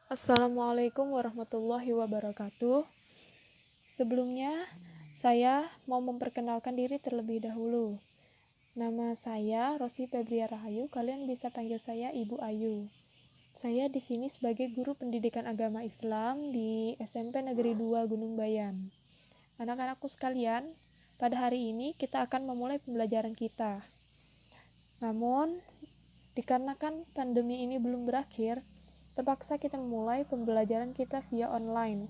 Assalamualaikum warahmatullahi wabarakatuh. Sebelumnya, saya mau memperkenalkan diri terlebih dahulu. Nama saya Rosi Febria Rahayu, kalian bisa panggil saya Ibu Ayu. Saya di sini sebagai guru pendidikan agama Islam di SMP Negeri 2 Gunung Bayan. Anak-anakku sekalian, pada hari ini kita akan memulai pembelajaran kita. Namun, dikarenakan pandemi ini belum berakhir, terpaksa kita memulai pembelajaran kita via online.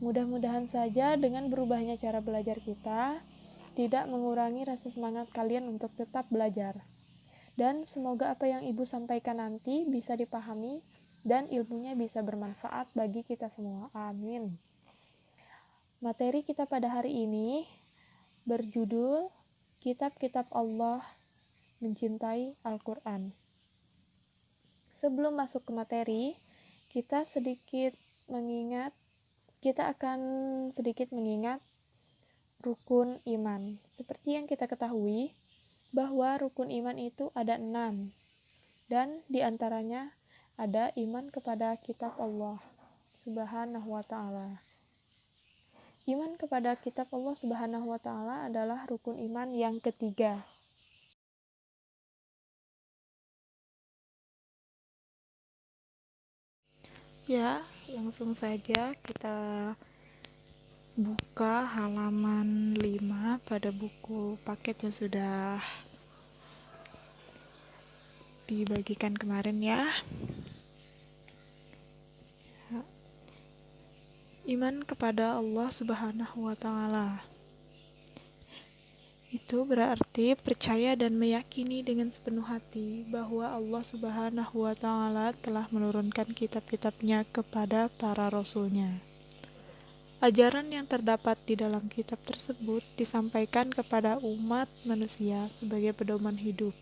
Mudah-mudahan saja dengan berubahnya cara belajar kita, tidak mengurangi rasa semangat kalian untuk tetap belajar. Dan semoga apa yang Ibu sampaikan nanti bisa dipahami dan ilmunya bisa bermanfaat bagi kita semua. Amin. Materi kita pada hari ini berjudul Kitab-Kitab Allah Mencintai Al-Quran. Sebelum masuk ke materi, kita akan sedikit mengingat rukun iman. Seperti yang kita ketahui, bahwa rukun iman itu ada 6, dan diantaranya ada iman kepada kitab Allah Subhanahu wa Ta'ala. Iman kepada kitab Allah Subhanahu wa Ta'ala adalah rukun iman yang ketiga. Ya, langsung saja kita buka halaman 5 pada buku paket yang sudah dibagikan kemarin ya. Iman kepada Allah Subhanahu wa Ta'ala itu berarti percaya dan meyakini dengan sepenuh hati bahwa Allah Subhanahu wa Ta'ala telah menurunkan kitab-kitabnya kepada para rasulnya. Ajaran yang terdapat di dalam kitab tersebut disampaikan kepada umat manusia sebagai pedoman hidup,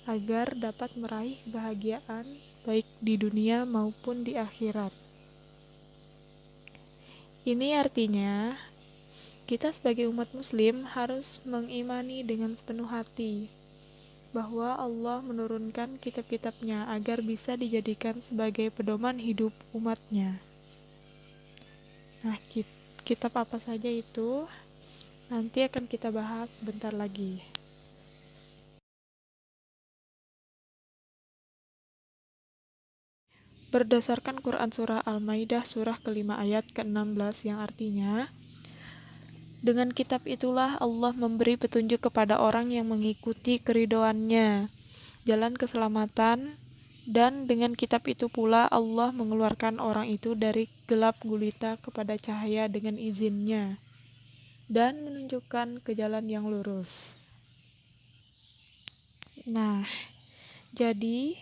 agar dapat meraih kebahagiaan baik di dunia maupun di akhirat. Ini artinya, kita sebagai umat muslim harus mengimani dengan sepenuh hati bahwa Allah menurunkan kitab-kitabnya agar bisa dijadikan sebagai pedoman hidup umatnya. Nah, kitab apa saja itu nanti akan kita bahas sebentar lagi. Berdasarkan Quran Surah Al-Maidah Surah ke-5 ayat ke-16 yang artinya, dengan kitab itulah Allah memberi petunjuk kepada orang yang mengikuti keridhoannya, jalan keselamatan, dan dengan kitab itu pula Allah mengeluarkan orang itu dari gelap gulita kepada cahaya dengan izinnya, dan menunjukkan ke jalan yang lurus. Nah, jadi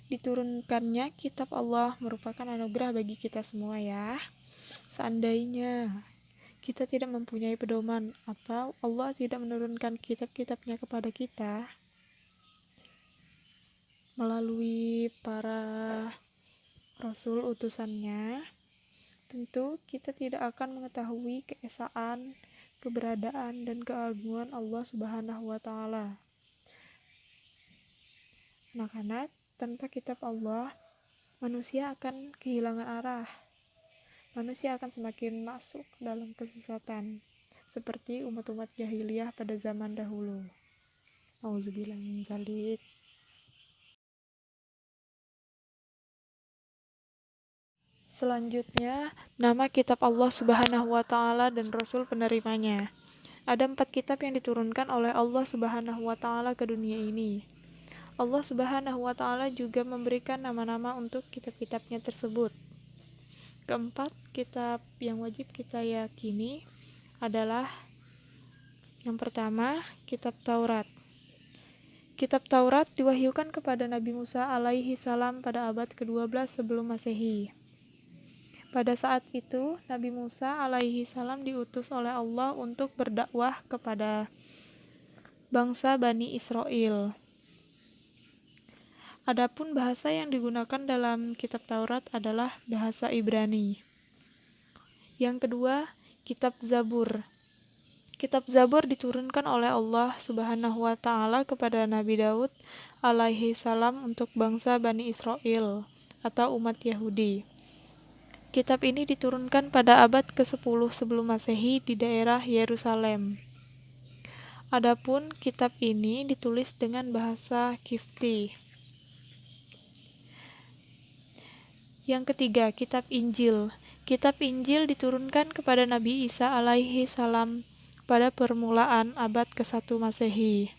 diturunkannya kitab Allah merupakan anugerah bagi kita semua ya. Seandainya kita tidak mempunyai pedoman atau Allah tidak menurunkan kitab-kitabnya kepada kita melalui para rasul utusannya, tentu kita tidak akan mengetahui keesaan, keberadaan, dan keagungan Allah Subhanahu wa Ta'ala. Anak-anak, tanpa kitab Allah, manusia akan kehilangan arah. Manusia akan semakin masuk dalam kesesatan, seperti umat-umat jahiliyah pada zaman dahulu. Auzubillah min dzalik. Selanjutnya, nama kitab Allah Subhanahu wa Ta'ala dan Rasul penerimanya. Ada 4 kitab yang diturunkan oleh Allah Subhanahu wa Ta'ala ke dunia ini. Allah Subhanahu wa Ta'ala juga memberikan nama-nama untuk kitab-kitabnya tersebut. Keempat, kitab yang wajib kita yakini adalah yang pertama, kitab Taurat. Kitab Taurat diwahyukan kepada Nabi Musa alaihi salam pada abad ke-12 sebelum Masehi. Pada saat itu, Nabi Musa alaihi salam diutus oleh Allah untuk berdakwah kepada bangsa Bani Israel. Adapun bahasa yang digunakan dalam kitab Taurat adalah bahasa Ibrani. Yang kedua, kitab Zabur. Kitab Zabur diturunkan oleh Allah Subhanahu wa Ta'ala kepada Nabi Daud alaihi salam untuk bangsa Bani Israel atau umat Yahudi. Kitab ini diturunkan pada abad ke-10 sebelum Masehi di daerah Yerusalem. Adapun kitab ini ditulis dengan bahasa Kifti. Yang ketiga, kitab Injil. Kitab Injil diturunkan kepada Nabi Isa alaihi salam pada permulaan abad ke-1 Masehi.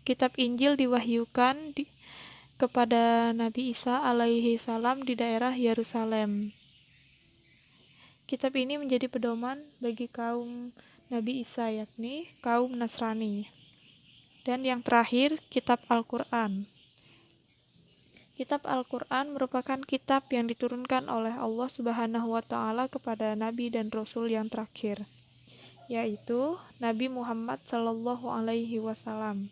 Kitab Injil diwahyukan kepada Nabi Isa alaihi salam di daerah Yerusalem. Kitab ini menjadi pedoman bagi kaum Nabi Isa, yakni kaum Nasrani. Dan yang terakhir, kitab Al-Quran. Kitab Al-Quran merupakan kitab yang diturunkan oleh Allah Subhanahu wa Ta'ala kepada Nabi dan Rasul yang terakhir, yaitu Nabi Muhammad Sallallahu Alaihi Wasallam.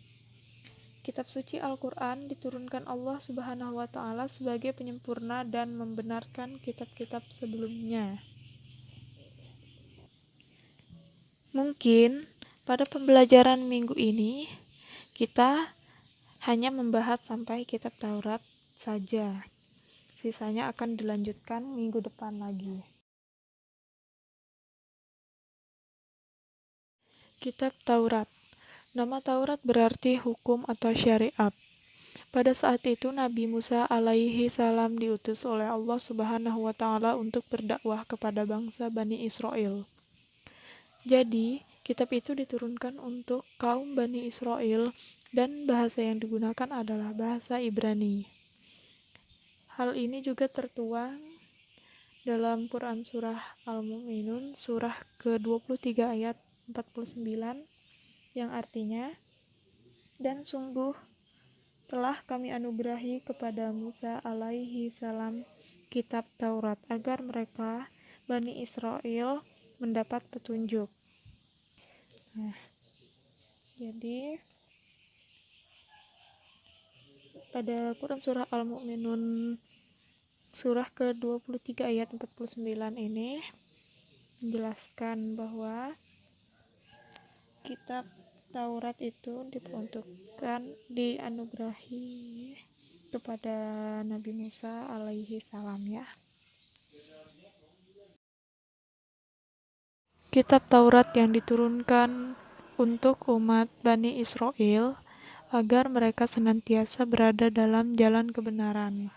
Kitab suci Al-Quran diturunkan Allah Subhanahu wa Ta'ala sebagai penyempurna dan membenarkan kitab-kitab sebelumnya. Mungkin pada pembelajaran minggu ini kita hanya membahas sampai kitab Taurat saja. Sisanya akan dilanjutkan minggu depan lagi. Kitab Taurat. Nama Taurat berarti hukum atau syariat. Pada saat itu Nabi Musa alaihi salam diutus oleh Allah Subhanahu wa Ta'ala untuk berdakwah kepada bangsa Bani Israel. Jadi, kitab itu diturunkan untuk kaum Bani Israel dan bahasa yang digunakan adalah bahasa Ibrani. Hal ini juga tertuang dalam Quran Surah Al-Mu'minun, surah ke-23 ayat 49, yang artinya, dan sungguh telah kami anugerahi kepada Musa alaihi salam kitab Taurat agar mereka, Bani Israel, mendapat petunjuk. Nah, jadi pada Quran Surah Al-Mu'minun surah ke-23 ayat 49 ini menjelaskan bahwa kitab Taurat itu diperuntukkan dianugerahi kepada Nabi Musa alaihi salam ya. Kitab Taurat yang diturunkan untuk umat Bani Israel agar mereka senantiasa berada dalam jalan kebenaran.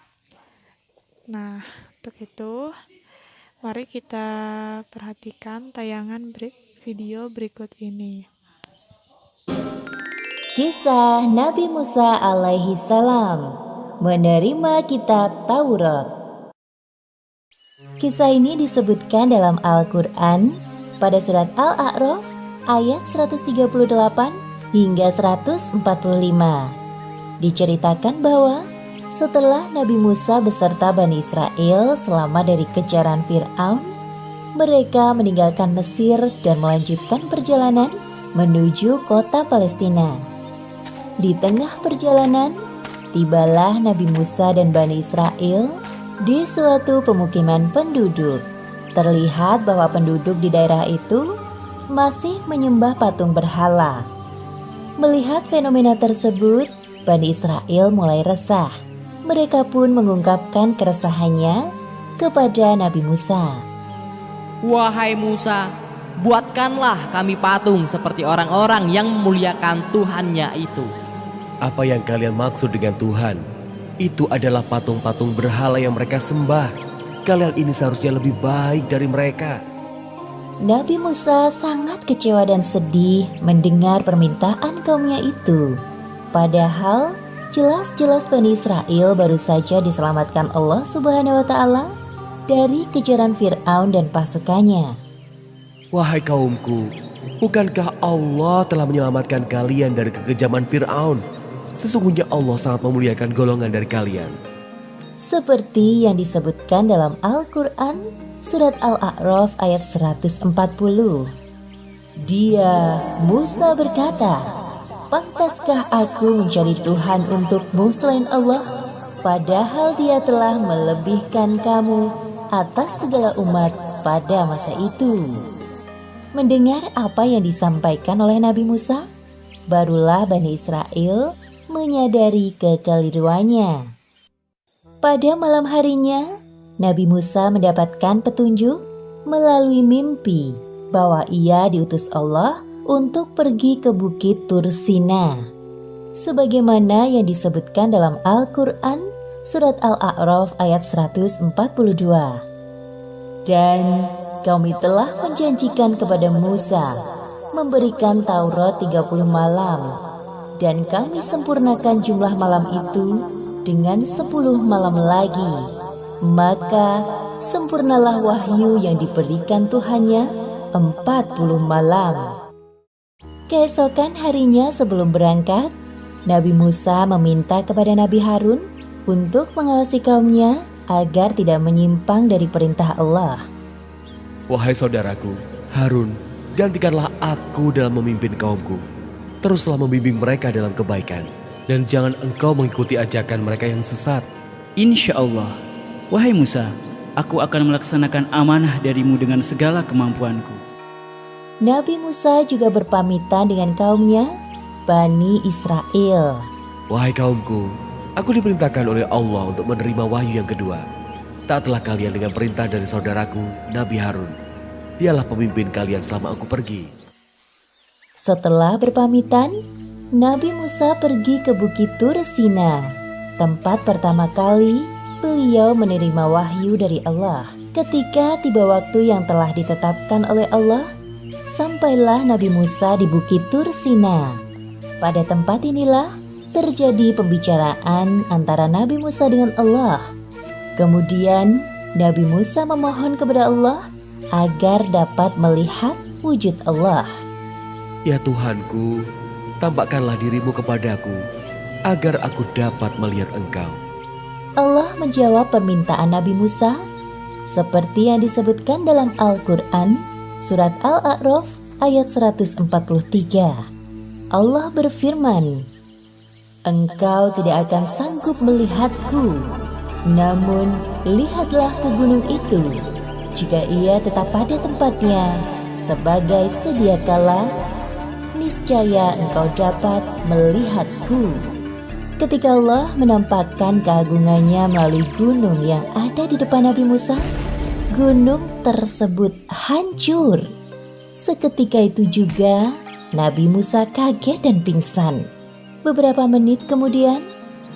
Nah, untuk itu, mari kita perhatikan tayangan video berikut ini. Kisah Nabi Musa alaihi salam menerima kitab Taurat. Kisah ini disebutkan dalam Al-Quran pada surat Al-A'raf ayat 138 hingga 145. Diceritakan bahwa setelah Nabi Musa beserta Bani Israel selamat dari kejaran Fir'aun, mereka meninggalkan Mesir dan melanjutkan perjalanan menuju kota Palestina. Di tengah perjalanan, tibalah Nabi Musa dan Bani Israel di suatu pemukiman penduduk. Terlihat bahwa penduduk di daerah itu masih menyembah patung berhala. Melihat fenomena tersebut, Bani Israel mulai resah. Mereka pun mengungkapkan keresahannya kepada Nabi Musa. Wahai Musa, buatkanlah kami patung seperti orang-orang yang memuliakan Tuhannya itu. Apa yang kalian maksud dengan Tuhan? Itu adalah patung-patung berhala yang mereka sembah. Kalian ini seharusnya lebih baik dari mereka. Nabi Musa sangat kecewa dan sedih mendengar permintaan kaumnya itu. Padahal jelas-jelas Bani Israel baru saja diselamatkan Allah Subhanahu wa Ta'ala dari kejaran Fir'aun dan pasukannya. Wahai kaumku, bukankah Allah telah menyelamatkan kalian dari kekejaman Fir'aun? Sesungguhnya Allah sangat memuliakan golongan dari kalian. Seperti yang disebutkan dalam Al-Quran surat Al-A'raf ayat 140. Dia, Musa berkata, pantaskah aku mencari Tuhan untukmu selain Allah, padahal dia telah melebihkan kamu atas segala umat pada masa itu. Mendengar apa yang disampaikan oleh Nabi Musa, barulah Bani Israel menyadari kekeliruannya. Pada malam harinya, Nabi Musa mendapatkan petunjuk melalui mimpi bahwa ia diutus Allah untuk pergi ke bukit Tur Sina. Sebagaimana yang disebutkan dalam Al-Quran, surat Al-A'raf ayat 142. Dan kami telah menjanjikan kepada Musa memberikan Taurat 30 malam, dan kami sempurnakan jumlah malam itu dengan 10 malam lagi. Maka sempurnalah wahyu yang diberikan Tuhannya 40 malam. Keesokan harinya sebelum berangkat, Nabi Musa meminta kepada Nabi Harun untuk mengawasi kaumnya agar tidak menyimpang dari perintah Allah. Wahai saudaraku, Harun, gantikanlah aku dalam memimpin kaumku. Teruslah membimbing mereka dalam kebaikan, dan jangan engkau mengikuti ajakan mereka yang sesat. Insya Allah, wahai Musa, aku akan melaksanakan amanah darimu dengan segala kemampuanku. Nabi Musa juga berpamitan dengan kaumnya, Bani Israel. Wahai kaumku, aku diperintahkan oleh Allah untuk menerima wahyu yang kedua. Taatlah kalian dengan perintah dari saudaraku, Nabi Harun. Dialah pemimpin kalian selama aku pergi. Setelah berpamitan, Nabi Musa pergi ke Bukit Tur Sina, tempat pertama kali beliau menerima wahyu dari Allah. Ketika tiba waktu yang telah ditetapkan oleh Allah, sampailah Nabi Musa di Bukit Tur Sina. Pada tempat inilah terjadi pembicaraan antara Nabi Musa dengan Allah. Kemudian Nabi Musa memohon kepada Allah agar dapat melihat wujud Allah. Ya Tuhanku, tampakkanlah dirimu kepadaku, agar aku dapat melihat Engkau. Allah menjawab permintaan Nabi Musa, seperti yang disebutkan dalam Al-Quran, surat Al-A'raf ayat 143. Allah berfirman, "Engkau tidak akan sanggup melihatku, namun lihatlah ke gunung itu. Jika ia tetap pada tempatnya, sebagai sedia kala, niscaya engkau dapat melihatku." Ketika Allah menampakkan keagungannya melalui gunung yang ada di depan Nabi Musa, gunung tersebut hancur. Seketika itu juga Nabi Musa kaget dan pingsan. Beberapa menit kemudian,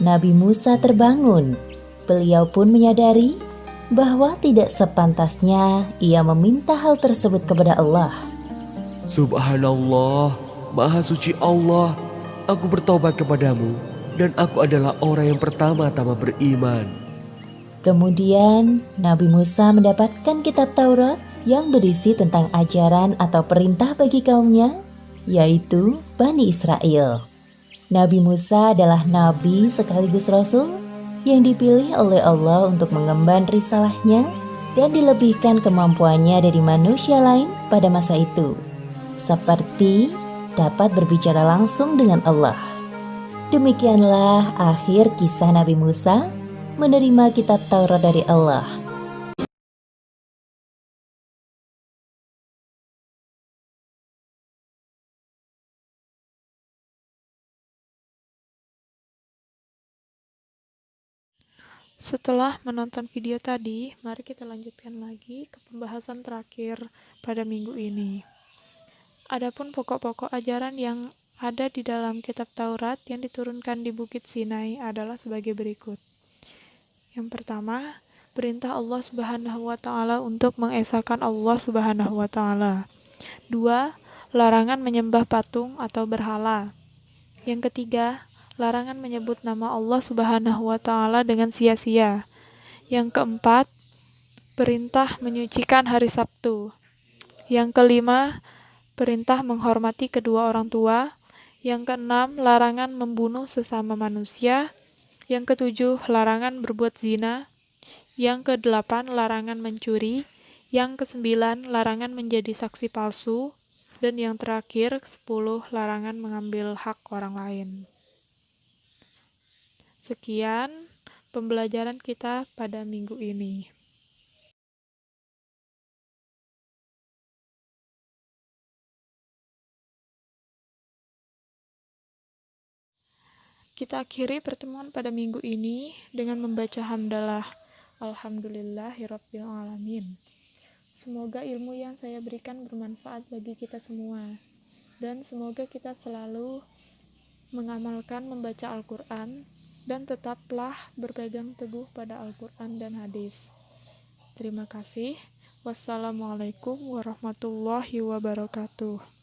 Nabi Musa terbangun. Beliau pun menyadari bahwa tidak sepantasnya ia meminta hal tersebut kepada Allah. Subhanallah, Maha Suci Allah, aku bertobat kepadamu, dan aku adalah orang yang pertama-tama beriman. Kemudian Nabi Musa mendapatkan kitab Taurat yang berisi tentang ajaran atau perintah bagi kaumnya, yaitu Bani Israel. Nabi Musa adalah nabi sekaligus rasul yang dipilih oleh Allah untuk mengemban risalahnya dan dilebihkan kemampuannya dari manusia lain pada masa itu, seperti dapat berbicara langsung dengan Allah. Demikianlah akhir kisah Nabi Musa menerima kitab Taurat dari Allah. Setelah menonton video tadi, mari kita lanjutkan lagi ke pembahasan terakhir pada minggu ini. Adapun pokok-pokok ajaran yang ada di dalam kitab Taurat yang diturunkan di Bukit Sinai adalah sebagai berikut. Yang pertama, perintah Allah Subhanahu wa taala untuk mengesahkan Allah Subhanahu wa taala. 2. Larangan menyembah patung atau berhala. Yang ketiga, larangan menyebut nama Allah Subhanahu wa taala dengan sia-sia. Yang keempat, perintah menyucikan hari Sabtu. Yang kelima, perintah menghormati kedua orang tua. Yang keenam, larangan membunuh sesama manusia. Yang ketujuh, larangan berbuat zina. Yang kedelapan, larangan mencuri. Yang kesembilan, larangan menjadi saksi palsu. Dan yang terakhir, 10, larangan mengambil hak orang lain. Sekian pembelajaran kita pada minggu ini. Kita akhiri pertemuan pada minggu ini dengan membaca hamdalah. Alhamdulillahirabbil alamin. Semoga ilmu yang saya berikan bermanfaat bagi kita semua, dan semoga kita selalu mengamalkan membaca Al-Quran dan tetaplah berpegang teguh pada Al-Quran dan hadis. Terima kasih. Wassalamualaikum warahmatullahi wabarakatuh.